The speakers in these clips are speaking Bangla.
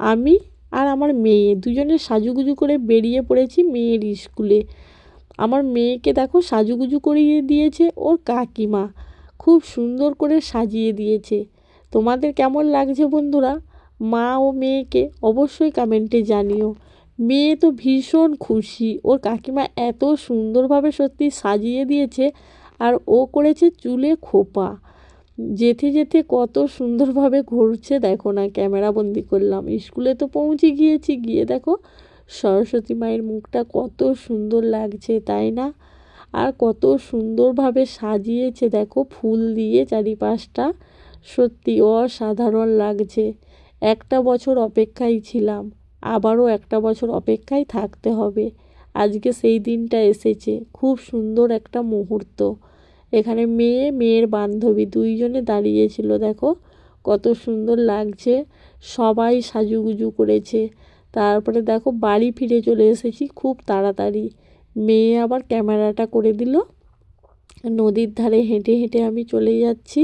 আমি আর আমার মেয়ে দুজনে সাজুগুজু করে বেরিয়ে পড়েছি মেয়ের স্কুলে। আমার মেয়েকে দেখো সাজুগুজু করিয়ে দিয়েছে ওর কাকিমা, খুব সুন্দর করে সাজিয়ে দিয়েছে। তোমাদের কেমন লাগছে বন্ধুরা? মা ও মেয়েকে অবশ্যই কমেন্টে জানিও। মেয়ে তো ভীষণ খুশি, ওর কাকিমা এত সুন্দরভাবে সত্যি সাজিয়ে দিয়েছে। আর ও করেছে চুলে খোপা, যেতে যেতে কত সুন্দরভাবে ঘুরছে দেখো না, ক্যামেরা বন্দি করলাম। স্কুলে তো পৌঁছে গিয়েছি, গিয়ে দেখো সরস্বতী মায়ের মুখটা কত সুন্দর লাগছে তাই না? আর কত সুন্দরভাবে সাজিয়েছে দেখো ফুল দিয়ে চারিপাশটা, সত্যি অসাধারণ লাগছে। একটা বছর অপেক্ষায় ছিলাম, আবারও একটা বছর অপেক্ষায় থাকতে হবে। আজকে সেই দিনটা এসেছে, খুব সুন্দর একটা মুহূর্ত। এখানে মেয়ে মেয়ের বান্ধবী দুইজনে দাঁড়িয়েছিল দেখো, কত সুন্দর লাগছে। সবাই সাজুগুজু করেছে। তারপরে দেখো বাড়ি ফিরে চলে এসেছি খুব তাড়াতাড়ি। মেয়ে আবার ক্যামেরাটা করে দিল। নদীর ধারে হেঁটে হেঁটে আমি চলে যাচ্ছি,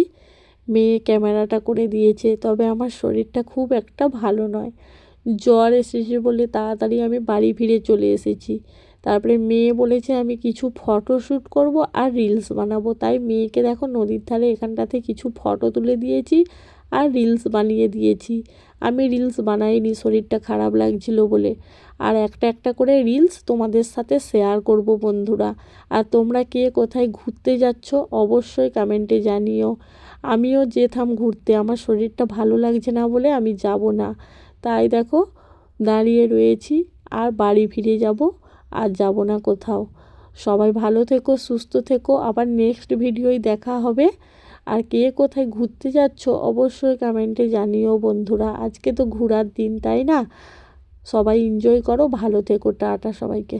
মেয়ে ক্যামেরাটা করে দিয়েছে। তবে আমার শরীরটা খুব একটা ভালো নয়, জ্বর এসেছে বলে তাড়াতাড়ি আমি বাড়ি ফিরে চলে এসেছি। তারপরে মেয়ে বলেছে আমি কিছু ফটোশ্যুট করব আর রিলস বানাবো, তাই মেয়েকে দেখো নদীর ধারে এখানটাতে কিছু ফটো তুলে দিয়েছি আর রিলস বানিয়ে দিয়েছি। আমি রিলস বানাইনি শরীরটা খারাপ লাগছিল বলে। আর একটা একটা করে রিলস তোমাদের সাথে শেয়ার করব বন্ধুরা। আর তোমরা কে কোথায় ঘুরতে যাচ্ছ অবশ্যই কমেন্টে জানিও। আমিও যেতাম ঘুরতে, আমার শরীরটা ভালো লাগছে না বলে আমি যাব না। তাই দেখো দাঁড়িয়ে রয়েছি, আর বাড়ি ফিরে যাব, আর যাব না কোথাও। সবাই ভালো থেকো, সুস্থ থেকো, আবার নেক্সট ভিডিওয় দেখা হবে। আর কে কোথায় ঘুরতে যাচ্ছ অবশ্যই কমেন্টে জানিও বন্ধুরা। আজকে তো ঘোরার দিন তাই না? সবাই এনজয় করো, ভালো থেকো, টাটা সবাইকে।